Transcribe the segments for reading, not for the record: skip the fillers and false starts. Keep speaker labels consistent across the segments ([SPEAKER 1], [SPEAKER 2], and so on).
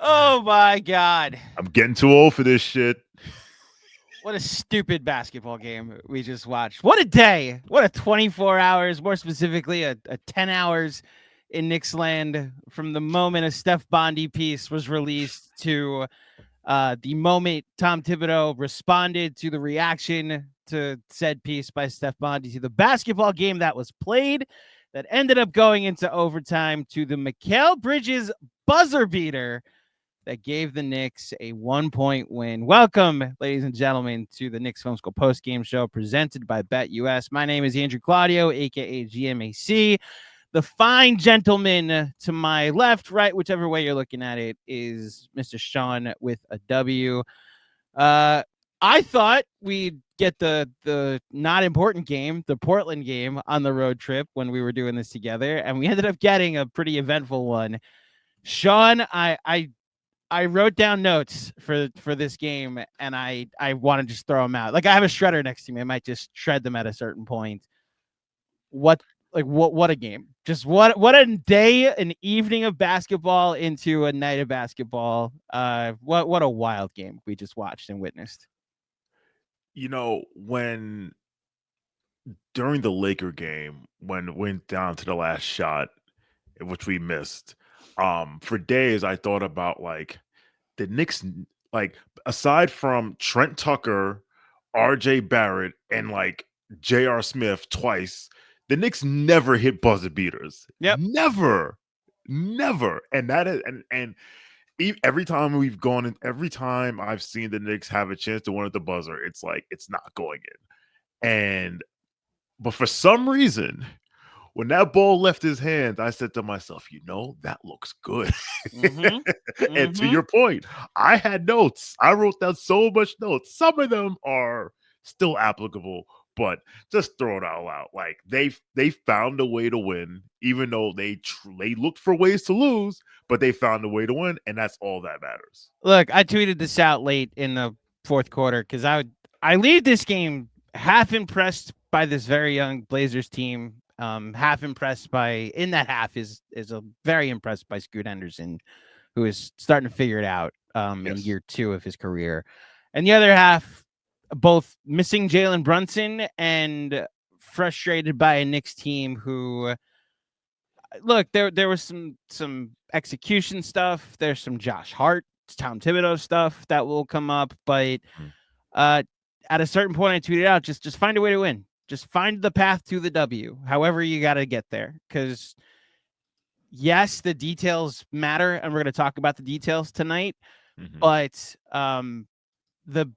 [SPEAKER 1] Oh my God.
[SPEAKER 2] I'm getting too old for this shit.
[SPEAKER 1] What a stupid basketball game we just watched. What a day. What a 24 hours, more specifically, a 10 hours in Knicks land from the moment a Steph Bondy piece was released to the moment Tom Thibodeau responded to the reaction to said piece by Steph Bondy, to the basketball game that was played that ended up going into overtime, to the Mikal Bridges buzzer beater that gave the Knicks a 1-point win. Welcome, ladies and gentlemen, to the Knicks Film School Postgame Show presented by BetUS. My name is Andrew Claudio, a.k.a. GMAC. The fine gentleman to my left, right, whichever way you're looking at it, is Mr. Shawn with a W. I thought we'd get the not important game, the Portland game, on the road trip when we were doing this together, and we ended up getting a pretty eventful one. Shawn, I wrote down notes for this game, and I want to just throw them out. Like, I have a shredder next to me. I might just shred them at a certain point. What a game. Just what a day, an evening of basketball into a night of basketball. What a wild game we just watched and witnessed.
[SPEAKER 2] You know, when during the Laker game, when it went down to the last shot, which we missed, for days I thought about, like, the Knicks, like, aside from Trent Tucker, RJ Barrett, and like J.R. Smith twice, the Knicks never hit buzzer beaters.
[SPEAKER 1] Yep.
[SPEAKER 2] Never. And that is and every time we've gone in, every time I've seen the Knicks have a chance to win at the buzzer, it's like it's not going in. But for some reason, when that ball left his hands, I said to myself, that looks good. And to your point, I had notes. I wrote down so much notes. Some of them are still applicable, but just throw it all out. Like, they found a way to win, even though they looked for ways to lose, but they found a way to win, and that's all that matters.
[SPEAKER 1] Look, I tweeted this out late in the fourth quarter because I leave this game half impressed by this very young Blazers team. Half impressed by, in that half is a very impressed by Scoot Henderson, who is starting to figure it out in year 2 of his career. And the other half, both missing Jalen Brunson and frustrated by a Knicks team who, look, there was some execution stuff. There's some Josh Hart, Tom Thibodeau stuff that will come up. But at a certain point, I tweeted out, just find a way to win. Just find the path to the W, however you got to get there. Because, yes, the details matter, and we're going to talk about the details tonight. But the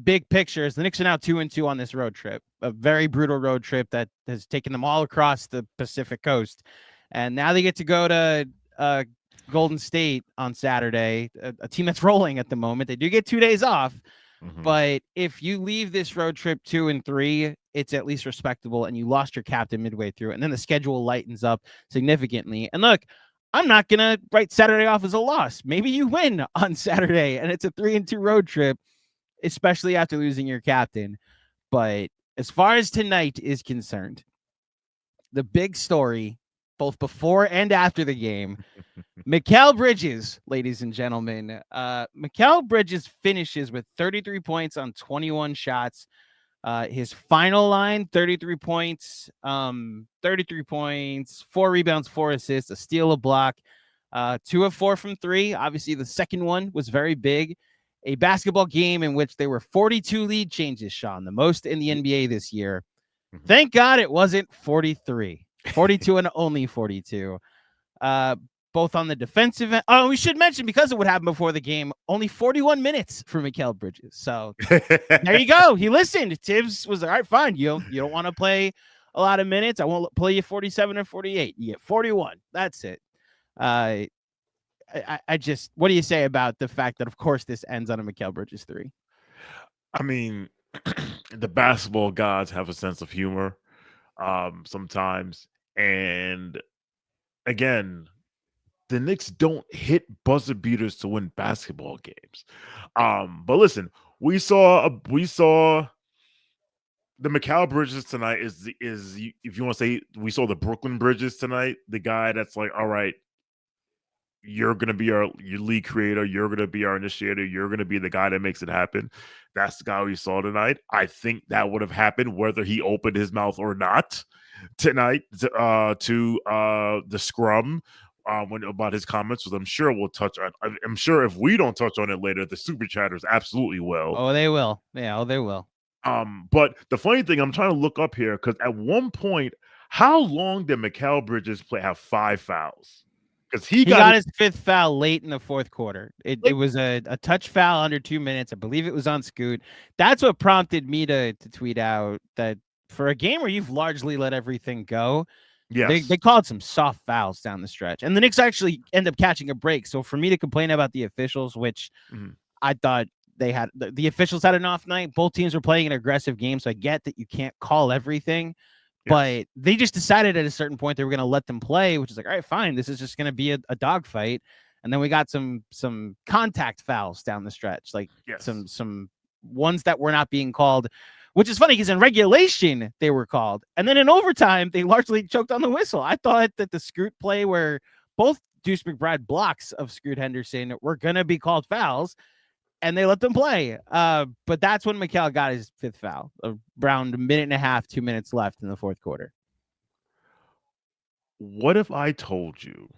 [SPEAKER 1] big picture is the Knicks are now 2-2 on this road trip, a very brutal road trip that has taken them all across the Pacific Coast. And now they get to go to Golden State on Saturday, a team that's rolling at the moment. They do get 2 days off. But if you leave this road trip 2-3, it's at least respectable, and you lost your captain midway through, and then the schedule lightens up significantly. And look, I'm not going to write Saturday off as a loss. Maybe you win on Saturday, and it's a 3-2 road trip, especially after losing your captain. But as far as tonight is concerned, the big story, both before and after the game, Mikal Bridges, ladies and gentlemen. Mikal Bridges finishes with 33 points on 21 shots. His final line, 33 points, 4 rebounds, 4 assists, a steal, a block, 2 of 4 from 3. Obviously, the second one was very big. A basketball game in which there were 42 lead changes, Shawn, the most in the NBA this year. Thank God it wasn't 43. 42 and only 42. Both on the defensive end. Oh, we should mention, because of what happened before the game, only 41 minutes for Mikal Bridges. So there you go. He listened. Tibbs was all right, fine. You don't want to play a lot of minutes. I won't play you 47 or 48. You get 41. That's it. I just, what do you say about the fact that, of course, this ends on a Mikal Bridges 3?
[SPEAKER 2] I mean, the basketball gods have a sense of humor sometimes. And again, the Knicks don't hit buzzer beaters to win basketball games. But listen, we saw the Mikal Bridges tonight is if you want to say we saw the Brooklyn Bridges tonight, the guy that's like, all right, you're gonna be your lead creator, you're gonna be our initiator, you're gonna be the guy that makes it happen. That's the guy we saw tonight. I think that would have happened whether he opened his mouth or not tonight to the scrum. When about his comments, which I'm sure we'll touch on. I'm sure if we don't touch on it later, the super chatters absolutely will.
[SPEAKER 1] Oh, they will. Yeah, they will.
[SPEAKER 2] But the funny thing, I'm trying to look up here because at one point, how long did Mikal Bridges have 5 fouls? Because he
[SPEAKER 1] got his 5th foul late in the 4th quarter. It was a touch foul under 2 minutes. I believe it was on Scoot. That's what prompted me to tweet out that for a game where you've largely let everything go,
[SPEAKER 2] yes,
[SPEAKER 1] they called some soft fouls down the stretch. And the Knicks actually end up catching a break. So for me to complain about the officials, which I thought they had the officials had an off night. Both teams were playing an aggressive game. So I get that you can't call everything. But they just decided at a certain point they were going to let them play, which is like, all right, fine. This is just going to be a dogfight. And then we got some contact fouls down the stretch, like some ones that were not being called, which is funny because in regulation they were called. And then in overtime, they largely choked on the whistle. I thought that the Scoot play where both Deuce McBride blocks of Scoot Henderson were going to be called fouls. And they let them play. But that's when Mikal got his 5th foul, around a minute and a half, 2 minutes left in the 4th quarter.
[SPEAKER 2] What if I told you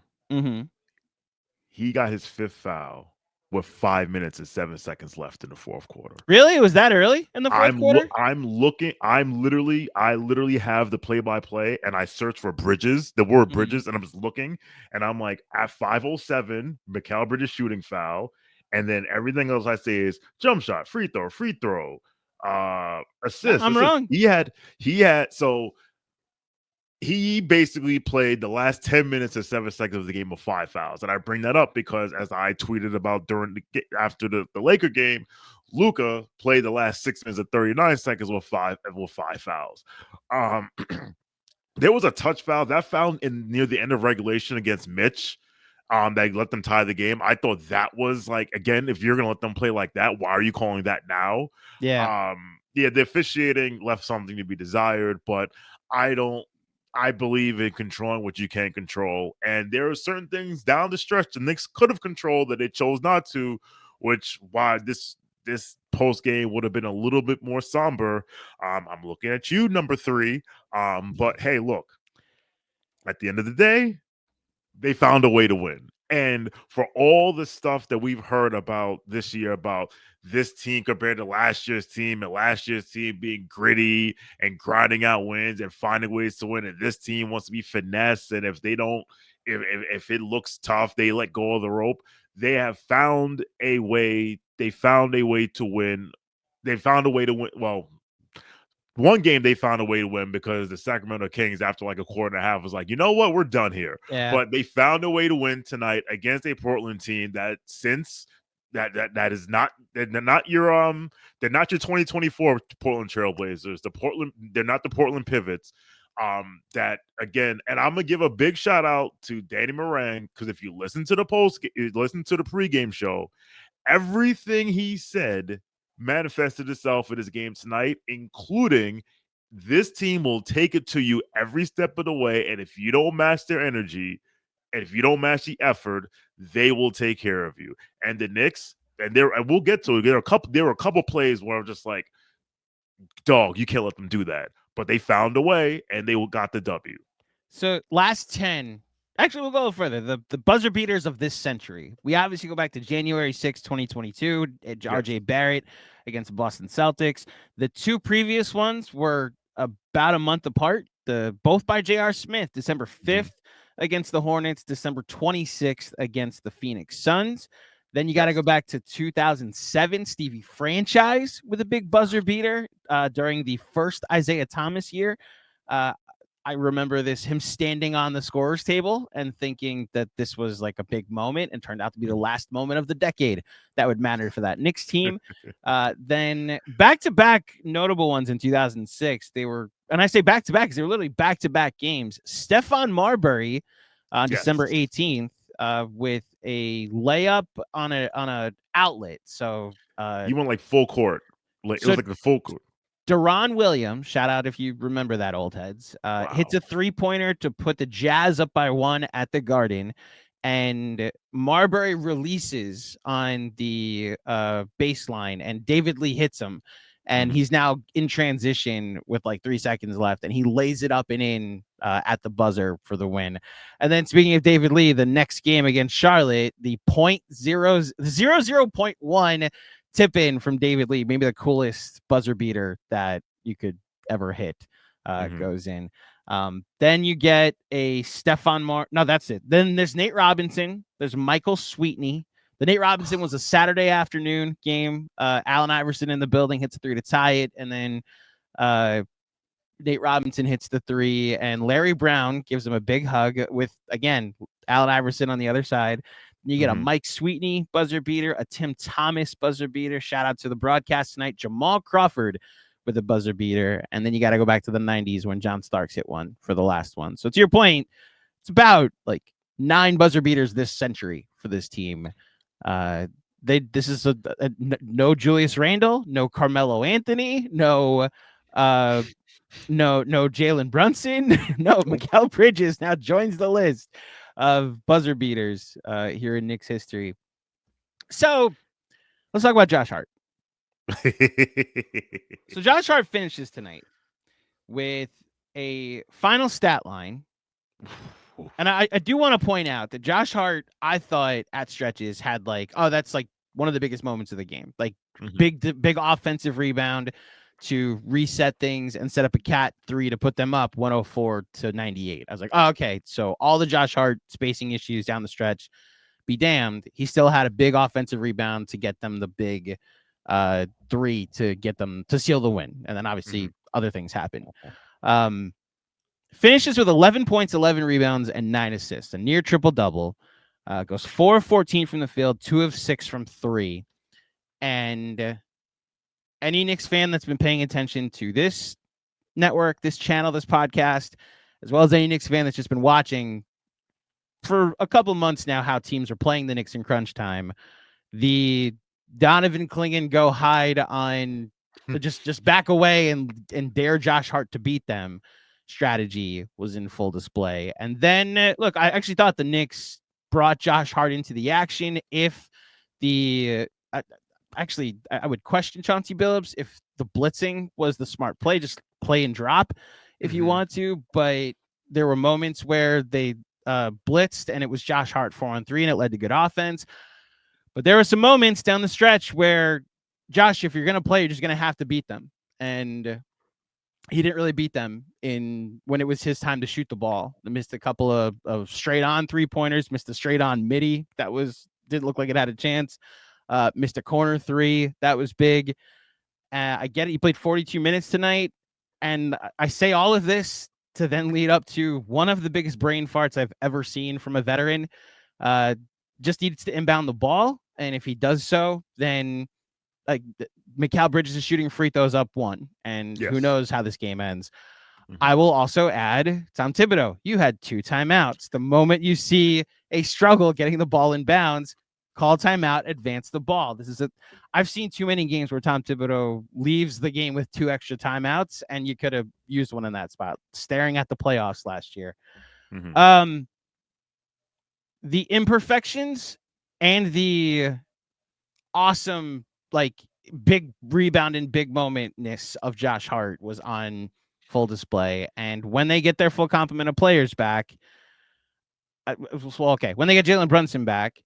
[SPEAKER 2] he got his 5th foul with 5 minutes and 7 seconds left in the 4th quarter?
[SPEAKER 1] Really? It was that early in the 4th quarter?
[SPEAKER 2] I literally have the play-by-play, and I search for Bridges, the word Bridges, and I'm just looking, and I'm like, at 5:07, Mikal Bridges shooting foul. And then everything else I say is jump shot, free throw, assist.
[SPEAKER 1] I'm wrong.
[SPEAKER 2] He basically played the last 10 minutes and 7 seconds of the game with 5 fouls. And I bring that up because as I tweeted about after the Laker game, Luka played the last 6 minutes and 39 seconds with 5 fouls. There was a touch foul that found near the end of regulation against Mitch. That let them tie the game. I thought that was like, again, if you're gonna let them play like that, why are you calling that now?
[SPEAKER 1] Yeah.
[SPEAKER 2] The officiating left something to be desired, but I believe in controlling what you can't control. And there are certain things down the stretch the Knicks could have controlled that they chose not to, which why this post game would have been a little bit more somber. I'm looking at you, number 3. But hey, look, at the end of the day, they found a way to win. And for all the stuff that we've heard about this year, about this team compared to last year's team, and last year's team being gritty and grinding out wins and finding ways to win, and this team wants to be finesse, and if it looks tough, they let go of the rope. They have found a way. They found a way to win. They found a way to win. Well, one game they found a way to win because the Sacramento Kings, after like a quarter and a half, was like, you know what, we're done here.
[SPEAKER 1] Yeah.
[SPEAKER 2] But they found a way to win tonight against a Portland team that since that is not they're not your 2024 Portland Trailblazers. They're not the Portland Pivots. That again, and I'm gonna give a big shout out to Danny Moran because if you listen to the pregame show, everything he said manifested itself in his game tonight, including this team will take it to you every step of the way. And if you don't match their energy and if you don't match the effort, they will take care of you. And the Knicks, and we'll get to it. There were a couple plays where I'm just like, dog, you can't let them do that. But they found a way and they got the W.
[SPEAKER 1] So last 10. Actually, we'll go further. The buzzer beaters of this century. We obviously go back to January 6, 2022, RJ Barrett against the Boston Celtics. The 2 previous ones were about a month apart. Both by J.R. Smith, December 5th against the Hornets, December 26th against the Phoenix Suns. Then you got to go back to 2007, Stevie Franchise with a big buzzer beater during the first Isaiah Thomas year. I remember him standing on the scorer's table and thinking that this was like a big moment and turned out to be the last moment of the decade that would matter for that Knicks team. Then back-to-back notable ones in 2006. They were, and I say back-to-back because they were literally back-to-back games. Stephon Marbury on December 18th with a layup on a outlet. So
[SPEAKER 2] he went like full court. It was like the full court.
[SPEAKER 1] Deron Williams, shout out if you remember that, old heads, hits a 3-pointer to put the Jazz up by 1 at the Garden, and Marbury releases on the baseline, and David Lee hits him, and he's now in transition with like 3 seconds left, and he lays it up and in at the buzzer for the win. And then speaking of David Lee, the next game against Charlotte, the 0.1 tip in from David Lee, maybe the coolest buzzer beater that you could ever hit, goes in. Then you get a No, that's it. Then there's Nate Robinson. There's Michael Sweetney. The Nate Robinson was a Saturday afternoon game. Allen Iverson in the building hits a 3 to tie it. And then Nate Robinson hits the 3. And Larry Brown gives him a big hug with, again, Allen Iverson on the other side. You get a Mike Sweetney buzzer beater, a Tim Thomas buzzer beater. Shout out to the broadcast tonight. Jamal Crawford with a buzzer beater. And then you got to go back to the 90s when John Starks hit one for the last one. So to your point, it's about like 9 buzzer beaters this century for this team. This is no Julius Randle, no Carmelo Anthony, no Jalen Brunson, no Mikal Bridges now joins the list of buzzer beaters here in Knicks history. So let's talk about Josh Hart. So Josh Hart finishes tonight with a final stat line. And I do want to point out that Josh Hart, I thought at stretches had like, that's like one of the biggest moments of the game. Like big offensive rebound to reset things and set up a cat 3 to put them up 104-98. I was like, okay. So all the Josh Hart spacing issues down the stretch, be damned. He still had a big offensive rebound to get them the big 3 to get them to seal the win. And then obviously other things happen. Finishes with 11 points, 11 rebounds, and 9 assists. A near triple-double. Goes 4 of 14 from the field, 2 of 6 from 3. And any Knicks fan that's been paying attention to this network, this channel, this podcast, as well as any Knicks fan that's just been watching for a couple months now how teams are playing the Knicks in crunch time, the Donovan Clingan go hide on just back away and dare Josh Hart to beat them strategy was in full display. And then, look, I actually thought the Knicks brought Josh Hart into the action. If the I would question Chauncey Billups if the blitzing was the smart play. Just play and drop if you want to. But there were moments where they blitzed and it was Josh Hart 4-on-3 and it led to good offense. But there were some moments down the stretch where, Josh, if you're going to play, you're just going to have to beat them. And he didn't really beat them when it was his time to shoot the ball. They missed a couple of straight on 3-pointers, missed a straight on midi that didn't look like it had a chance. Missed a corner 3 that was big. I get it. He played 42 minutes tonight, and I say all of this to then lead up to one of the biggest brain farts I've ever seen from a veteran. Just needs to inbound the ball, and if he does so, then like Mikal Bridges is shooting free throws up 1, and who knows how this game ends. I will also add Tom Thibodeau. You had 2 timeouts. The moment you see a struggle getting the ball in bounds, call timeout, advance the ball. I've seen too many games where Tom Thibodeau leaves the game with 2 extra timeouts, and you could have used one in that spot. Staring at the playoffs last year. The imperfections and the awesome, like, big rebound and big momentness of Josh Hart was on full display. And when they get their full complement of players back, when they get Jalen Brunson back,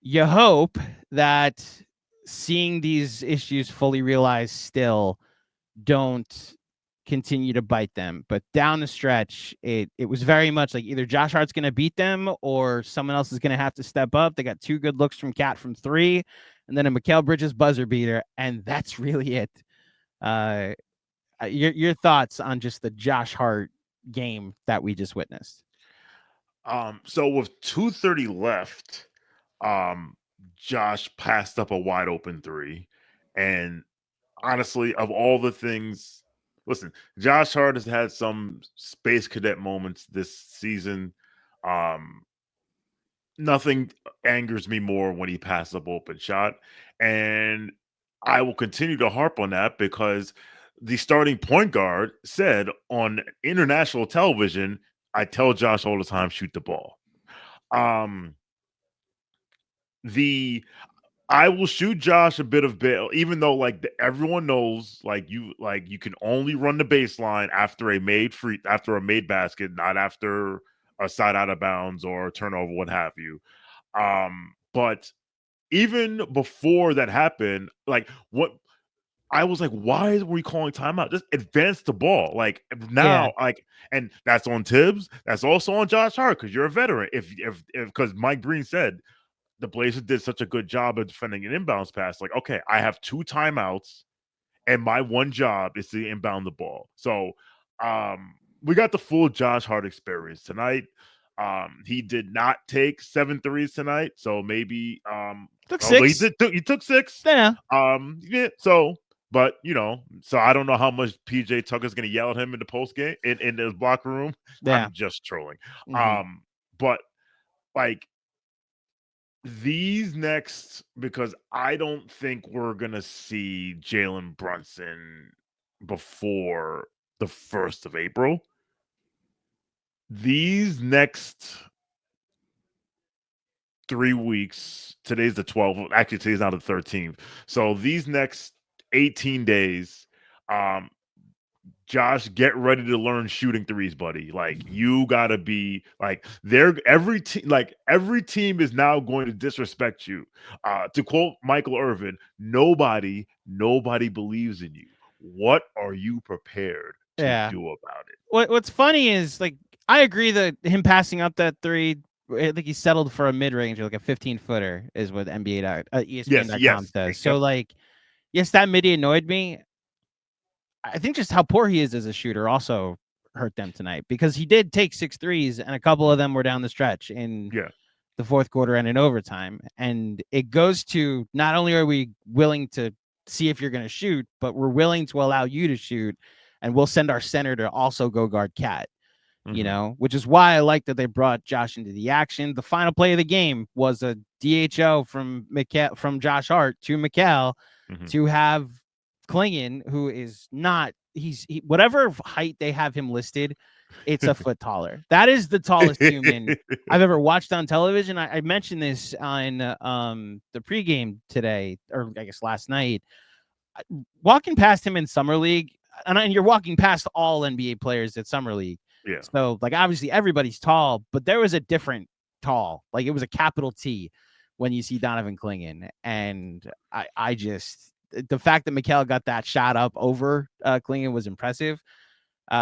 [SPEAKER 1] you hope that seeing these issues fully realized still don't continue to bite them. But down the stretch, it was very much like either Josh Hart's going to beat them or someone else is going to have to step up. They got 2 good looks from Cat from 3, and then a Mikal Bridges buzzer beater, and that's really it. Your thoughts on just the Josh Hart game that we just witnessed?
[SPEAKER 2] So with 2:30 left, Josh passed up a wide open 3, and honestly, of all the things, listen, Josh Hart has had some Space Cadet moments this season. Nothing angers me more when he passes up open shot, and I will continue to harp on that because the starting point guard said on international television, "I tell Josh all the time, shoot the ball." Um, the I will shoot Josh a bit of bail, even though everyone knows you can only run the baseline after a made basket, not after a side out of bounds or a turnover, what have you. But even before that happened, what I was like, why are we calling timeout? Just advance the ball.
[SPEAKER 1] Yeah.
[SPEAKER 2] And that's on Tibbs. That's also on Josh Hart because you're a veteran. If because Mike Breen said the Blazers did such a good job of defending an inbounds pass. Like, okay, I have 2 timeouts, and my one job is to inbound the ball. So, we got the full Josh Hart experience tonight. He did not take 7 threes tonight, so maybe
[SPEAKER 1] Took
[SPEAKER 2] although he
[SPEAKER 1] 6.
[SPEAKER 2] took 6.
[SPEAKER 1] Yeah.
[SPEAKER 2] Yeah, so but so I don't know how much PJ Tucker's gonna yell at him in the post game in his locker room.
[SPEAKER 1] Yeah.
[SPEAKER 2] I'm just trolling.
[SPEAKER 1] Mhm.
[SPEAKER 2] But like these next, because I don't think we're gonna see Jalen Brunson before the 1st of April. These next 3 weeks, today's the 12th. Actually, today's now the 13th. So these next 18 days, um, Josh, get ready to learn shooting threes, buddy. You gotta be every team is now going to disrespect you. To quote Michael Irvin, nobody believes in you. What are you prepared to
[SPEAKER 1] Yeah.
[SPEAKER 2] do about it?
[SPEAKER 1] What's funny is I agree that him passing up that 3, I think he settled for a mid-range, like a 15-footer is what ESPN.com says.
[SPEAKER 2] Yep.
[SPEAKER 1] So yes, that midi annoyed me. I think just how poor he is as a shooter also hurt them tonight because he did take 6 threes and a couple of them were down the stretch in
[SPEAKER 2] Yeah.
[SPEAKER 1] the fourth quarter and in overtime. And it goes to not only are we willing to see if you're going to shoot, but we're willing to allow you to shoot, and we'll send our center to also go guard Cat. Which is why I like that they brought Josh into the action. The final play of the game was a DHO from Josh Hart to Mikal to have Klingon, who is not, whatever height they have him listed, it's a foot taller. That is the tallest human I've ever watched on television. I mentioned this on the pregame today, or I guess last night. Walking past him in Summer League, and you're walking past all NBA players at Summer League.
[SPEAKER 2] Yeah.
[SPEAKER 1] So obviously everybody's tall, but there was a different tall. It was a capital T when you see Donovan Klingon. And I just, the fact that Mikal got that shot up over Klingon was impressive.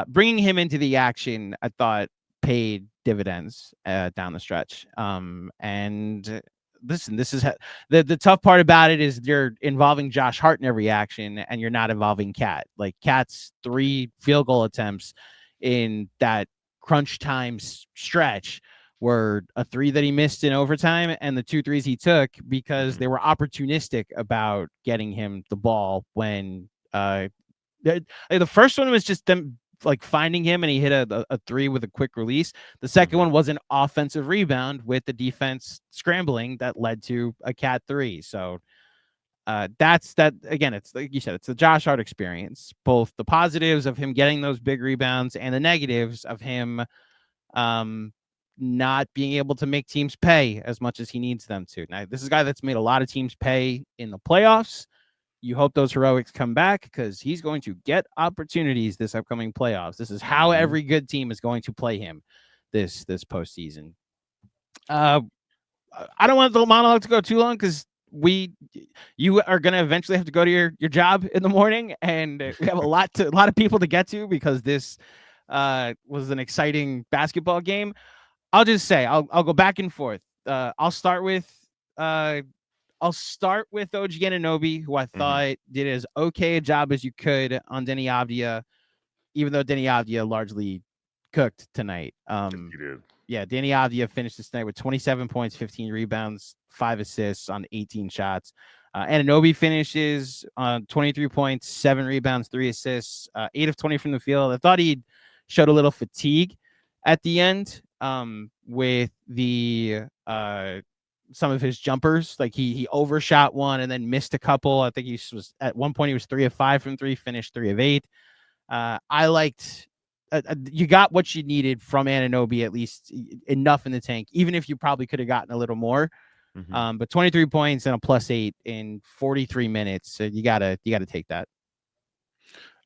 [SPEAKER 1] Bringing him into the action, I thought, paid dividends down the stretch. And listen, this is the tough part about it is you're involving Josh Hart in every action, and you're not involving Cat. Cat's 3 field goal attempts in that crunch time stretch were a 3 that he missed in overtime and the 2 threes he took because they were opportunistic about getting him the ball when the first one was just them finding him and he hit a 3 with a quick release. The second one was an offensive rebound with the defense scrambling that led to a Cat 3. So that's that again. It's like you said, it's the Josh Hart experience, both the positives of him getting those big rebounds and the negatives of him not being able to make teams pay as much as he needs them to. Now, this is a guy that's made a lot of teams pay in the playoffs. You hope those heroics come back because he's going to get opportunities this upcoming playoffs. This is how every good team is going to play him this postseason. I don't want the monologue to go too long because you are going to eventually have to go to your job in the morning, and we have a lot of people to get to because this was an exciting basketball game. I'll just say I'll go back and forth. I'll start with OG Anunoby, who I thought did as okay a job as you could on Denny Avdia, even though Denny Avdia largely cooked tonight.
[SPEAKER 2] He did.
[SPEAKER 1] Yeah, Denny Avdia finished this night with 27 points, 15 rebounds, 5 assists on 18 shots. Anunoby finishes on 23 points, 7 rebounds, 3 assists, 8 of 20 from the field. I thought he showed a little fatigue at the end with the some of his jumpers. Like he overshot one and then missed a couple. I think he was at one point he was 3 of 5 from 3, finished 3 of 8. I liked you got what you needed from Anunoby, at least enough in the tank, even if you probably could have gotten a little more. But 23 points and a +8 in 43 minutes. So you gotta take that.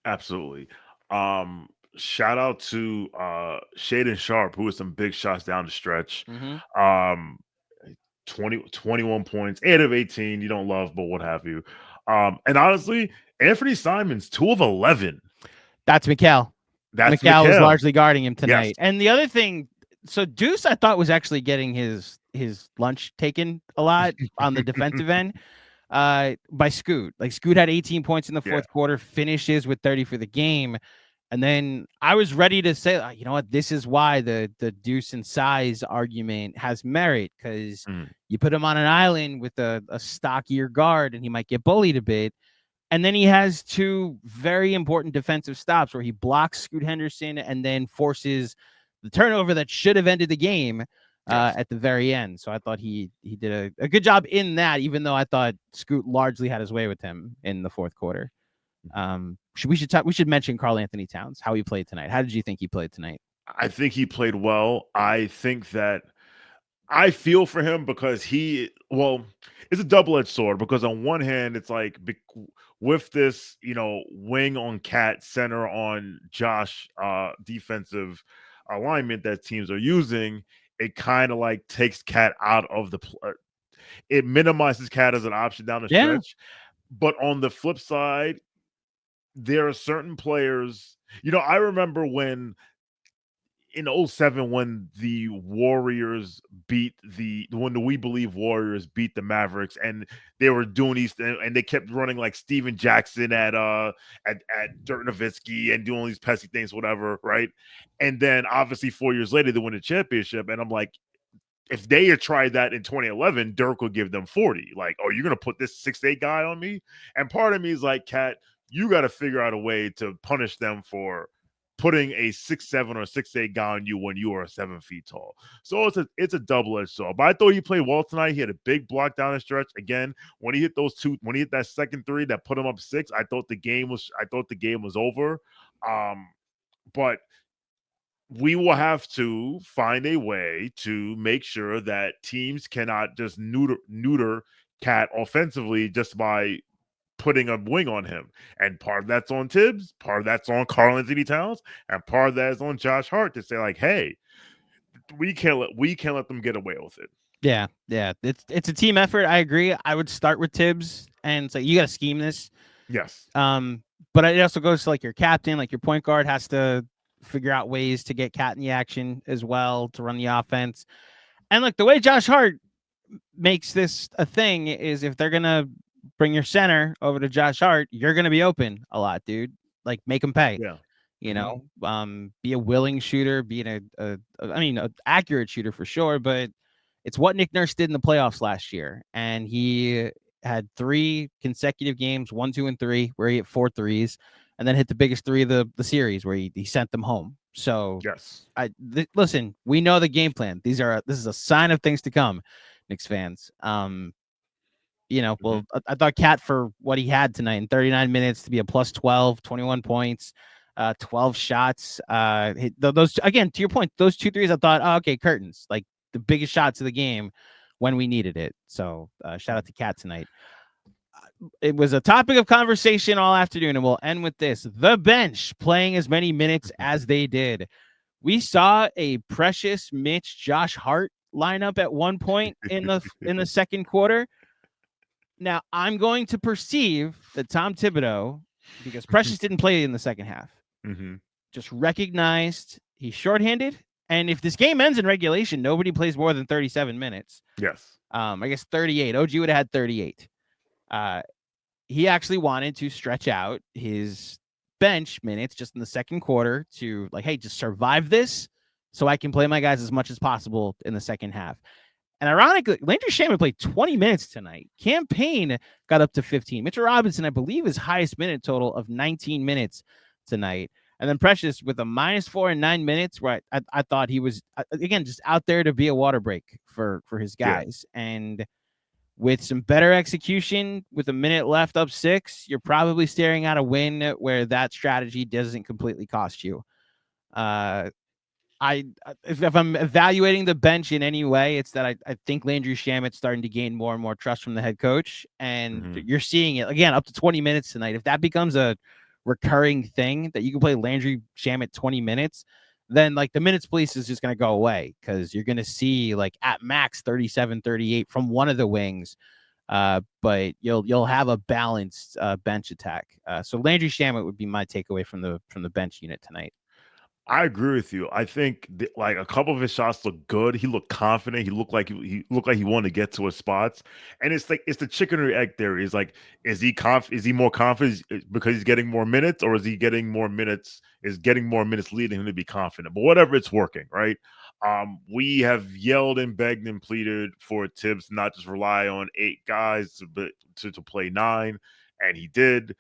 [SPEAKER 2] Absolutely. Shout out to Shaden Sharp, who was some big shots down the stretch. 21 points, 8 of 18. You don't love, but what have you. And honestly, Anthony Simons, 2 of 11.
[SPEAKER 1] That's Mikal.
[SPEAKER 2] That's
[SPEAKER 1] Mikal was largely guarding him tonight.
[SPEAKER 2] Yes.
[SPEAKER 1] And the other thing, so Deuce, I thought, was actually getting his lunch taken a lot on the defensive end by Scoot. Like Scoot had 18 points in the fourth quarter, finishes with 30 for the game. And then I was ready to say, you know what, this is why the Deuce and size argument has merit, because you put him on an island with a stockier guard and he might get bullied a bit. And then he has 2 very important defensive stops where he blocks Scoot Henderson and then forces the turnover that should have ended the game at the very end. So I thought he did a good job in that, even though I thought Scoot largely had his way with him in the fourth quarter. We should mention Karl-Anthony Towns, how he played tonight. How did you think he played tonight?
[SPEAKER 2] I think he played well. I think that I feel for him because it's a double-edged sword, because on one hand, it's like with this, wing on Cat, center on Josh, defensive alignment that teams are using, it kind of like takes Cat out of the it minimizes Cat as an option down the stretch. But on the flip side, there are certain players, I remember when in 2007, when the Warriors when the We Believe Warriors beat the Mavericks, and they were doing these, and they kept running like Steven Jackson at Dirk Nowitzki and doing these pesky things, whatever, right? And then obviously 4 years later, they win the championship, and I'm like, if they had tried that in 2011, Dirk would give them 40. Like, oh, you're gonna put this 6'8" guy on me? And part of me is like, Cat, you got to figure out a way to punish them for putting a 6'7" or 6'8" guy on you when you are 7 feet tall. So it's a double-edged sword. But I thought he played well tonight. He had a big block down the stretch. Again, when he hit that second 3 that put him up 6, I thought the game was over. But we will have to find a way to make sure that teams cannot just neuter Cat offensively just by putting a wing on him. And part of that's on Tibbs, part of that's on Karl-Anthony Towns, and part of that is on Josh Hart to say, like, hey, we can't let them get away with it.
[SPEAKER 1] Yeah. It's a team effort. I agree. I would start with Tibbs and say, you got to scheme this.
[SPEAKER 2] Yes.
[SPEAKER 1] But it also goes to like your captain, like your point guard has to figure out ways to get Cat in the action as well, to run the offense. And look, the way Josh Hart makes this a thing is if they're going to bring your center over to Josh Hart, you're going to be open a lot, dude. Like, make him pay.
[SPEAKER 2] Yeah.
[SPEAKER 1] Be a willing shooter, be an accurate shooter for sure, but it's what Nick Nurse did in the playoffs last year. And he had 3 consecutive games, 1, 2, and 3, where he hit 4 threes, and then hit the biggest 3 of the series where he sent them home. So
[SPEAKER 2] yes,
[SPEAKER 1] listen, we know the game plan. This is a sign of things to come, Knicks fans. I thought Cat, for what he had tonight in 39 minutes, to be a +12, 21 points, 12 shots. Those, again, to your point, those 2 threes, I thought, oh, okay, curtains, like the biggest shots of the game when we needed it. So shout out to Cat tonight. It was a topic of conversation all afternoon, and we'll end with this. The bench playing as many minutes as they did. We saw a Precious, Mitch, Josh Hart lineup at one point in the second quarter. Now, I'm going to perceive that Tom Thibodeau, because Precious didn't play in the second half, just recognized he's shorthanded. And if this game ends in regulation, nobody plays more than 37 minutes.
[SPEAKER 2] Yes.
[SPEAKER 1] I guess 38. OG would have had 38. He actually wanted to stretch out his bench minutes just in the second quarter to, like, hey, just survive this so I can play my guys as much as possible in the second half. And ironically, Landry Shaman played 20 minutes tonight. Cam Payne got up to 15. Mitchell Robinson, I believe, his highest minute total of 19 minutes tonight. And then Precious with a -4 in 9 minutes, where I thought he was, again, just out there to be a water break for his
[SPEAKER 2] Yeah.
[SPEAKER 1] guys. And with some better execution, with a minute left up 6, you're probably staring at a win where that strategy doesn't completely cost you. If I'm evaluating the bench in any way, it's that I think Landry Shamet's starting to gain more and more trust from the head coach, and you're seeing it again up to 20 minutes tonight. If that becomes a recurring thing that you can play Landry Shamet 20 minutes, then like the minutes police is just going to go away, because you're going to see like at max 37, 38 from one of the wings. But you'll have a balanced bench attack. So Landry Shamet would be my takeaway from the bench unit tonight.
[SPEAKER 2] I agree with you. I think like a couple of his shots looked good. He looked confident. He looked like he looked like he wanted to get to his spots. And it's like it's the chicken or egg theory. Is like, is he more confident because he's getting more minutes, or is he getting more minutes? Is getting more minutes leading him to be confident? But whatever, it's working, right? We have yelled and begged and pleaded for Tibbs not just rely on 8 guys to play 9, and he did.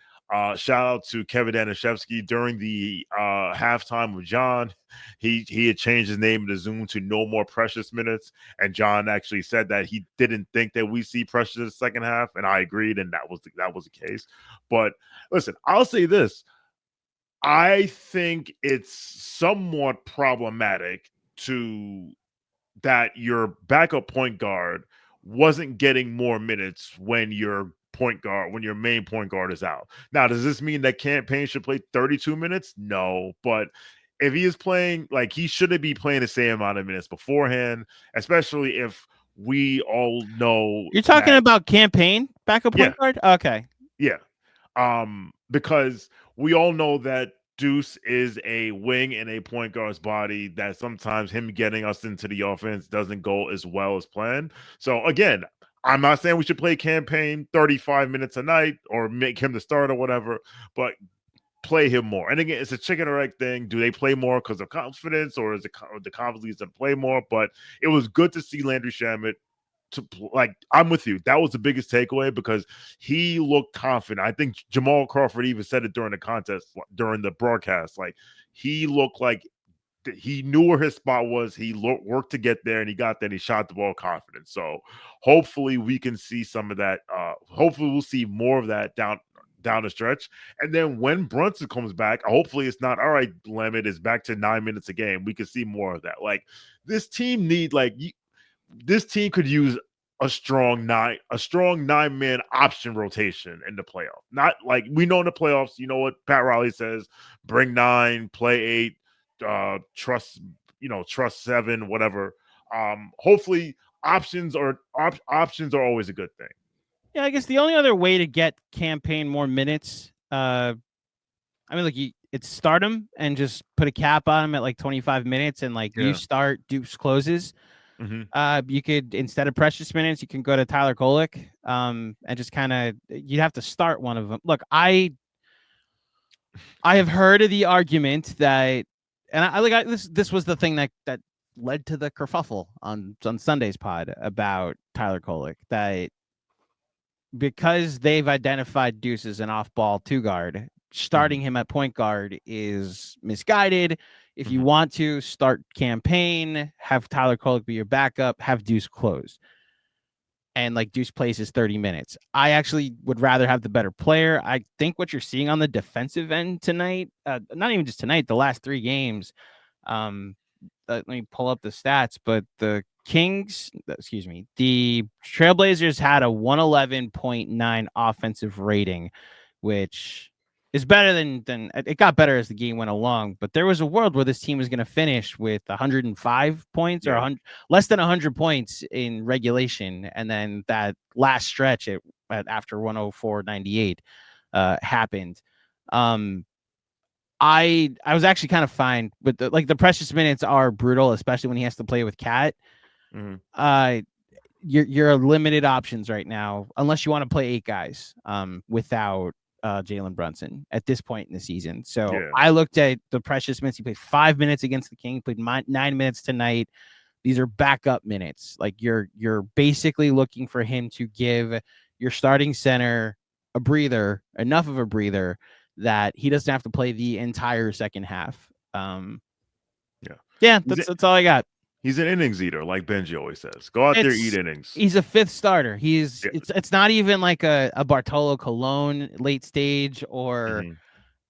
[SPEAKER 2] Shout out to Kevin Danishevsky during the halftime with John. He had changed his name in the Zoom to No More Precious Minutes, and John actually said that he didn't think that we see Precious in the second half, and I agreed, and that was the case. But listen, I'll say this: I think it's somewhat problematic that your backup point guard wasn't getting more minutes when your main point guard is out. Now, does this mean that Campaign should play 32 minutes? No, but if he is playing, like, he shouldn't be playing the same amount of minutes beforehand, especially if we all know
[SPEAKER 1] you're talking about Campaign backup point guard. Okay,
[SPEAKER 2] yeah, because we all know that Deuce is a wing in a point guard's body, that sometimes him getting us into the offense doesn't go as well as planned. So again, I'm not saying we should play Campaign 35 minutes a night or make him the starter or whatever, but play him more. And again, it's a chicken or egg thing. Do they play more because of confidence, or is the confidence leads them to play more? But it was good to see Landry Shamet I'm with you. That was the biggest takeaway, because he looked confident. I think Jamal Crawford even said it during the broadcast. Like, he looked like he knew where his spot was. He worked to get there, and he got there, and he shot the ball confident. So hopefully we can see some of that. Hopefully we'll see more of that down the stretch. And then when Brunson comes back, hopefully it's not all right. Limit is back to 9 minutes a game. We can see more of that. Like, this team this team could use a strong 9-man option rotation in the playoff. Not like, we know in the playoffs, you know what Pat Riley says: bring 9, play 8, trust 7, whatever. Hopefully options are always a good thing.
[SPEAKER 1] Yeah, I guess the only other way to get Campaign more minutes, I mean, like, it's start him and just put a cap on him at like 25 minutes, and like you start, Deuce closes. You could, instead of Precious minutes, you can go to Tyler Kolek, and just kind of, you'd have to start one of them. Look, I have heard of the argument that, and this was the thing that led to the kerfuffle on Sunday's pod about Tyler Kolek, that because they've identified Deuce as an off-ball 2 guard, starting him at point guard is misguided. If you want to start Campaign, have Tyler Kolek be your backup, have Deuce close, and like Deuce plays his 30 minutes. I actually would rather have the better player. I think what you're seeing on the defensive end tonight, not even just tonight, the last 3 games, let me pull up the stats, but the Trailblazers had a 111.9 offensive rating, which is better than it got better as the game went along. But there was a world where this team was going to finish with 105 points or less than 100 points in regulation, and then that last stretch after 104.98 happened. I was actually kind of fine, but the Precious minutes are brutal, especially when he has to play with Cat. You're limited options right now, unless you want to play 8 guys without Jalen Brunson at this point in the season. So I looked at the Precious minutes. He played 5 minutes against the King, played 9 minutes tonight. These are backup minutes. Like, you're basically looking for him to give your starting center enough of a breather that he doesn't have to play the entire second half.
[SPEAKER 2] Yeah,
[SPEAKER 1] that's all I got.
[SPEAKER 2] He's an innings eater, like Benji always says. Go out there, eat innings.
[SPEAKER 1] He's a fifth starter. It's not even like a Bartolo Colon late stage or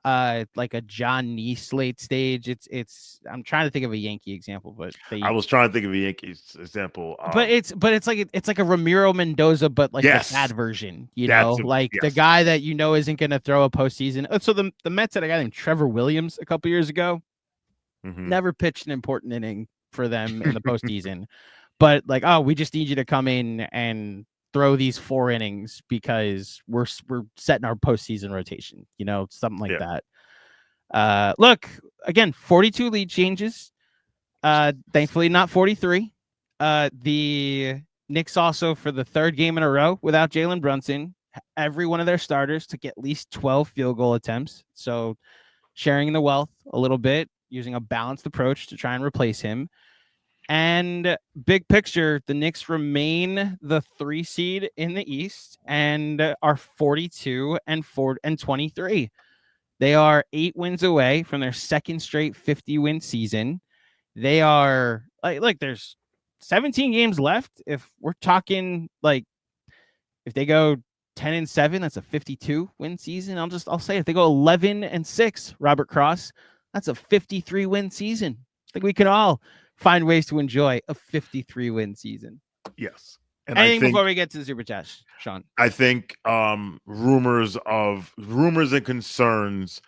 [SPEAKER 1] like a John Neese late stage. It's I'm trying to think of a Yankee example, but
[SPEAKER 2] I was trying to think of a Yankees example.
[SPEAKER 1] But it's like a Ramiro Mendoza, but like the bad version, the guy that isn't going to throw a postseason. So the Mets had a guy named Trevor Williams a couple years ago. Never pitched an important inning for them in the postseason, but like, oh, we just need you to come in and throw these 4 innings because we're setting our postseason rotation, something like that. Look, again, 42 lead changes. Thankfully not 43. The Knicks also, for the 3rd game in a row without Jalen Brunson, every one of their starters took at least 12 field goal attempts. So sharing the wealth a little bit, using a balanced approach to try and replace him. And big picture, the Knicks remain the 3 seed in the East and are 42-23. They are 8 wins away from their 2nd straight 50-win season. They are like there's 17 games left. If we're talking like if they go 10-7, that's a 52-win season. I'll say if they go 11-6, Robert Cross, that's a 53-win season. I think we can all find ways to enjoy a 53-win season.
[SPEAKER 2] Yes.
[SPEAKER 1] And I think before we get to the Super Chat, Shawn?
[SPEAKER 2] I think rumors and concerns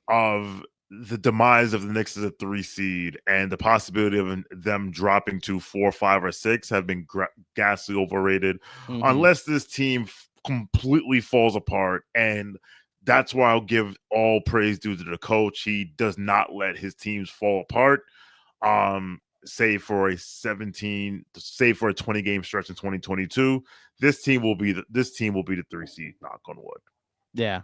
[SPEAKER 2] of the demise of the Knicks as a 3 seed and the possibility of them dropping to 4, 5, or 6 have been ghastly overrated. Unless this team completely falls apart, and that's why I'll give all praise due to the coach. He does not let his teams fall apart. Save for a 20-game stretch in 2022, this team will be the 3 seed. Knock on wood.
[SPEAKER 1] Yeah,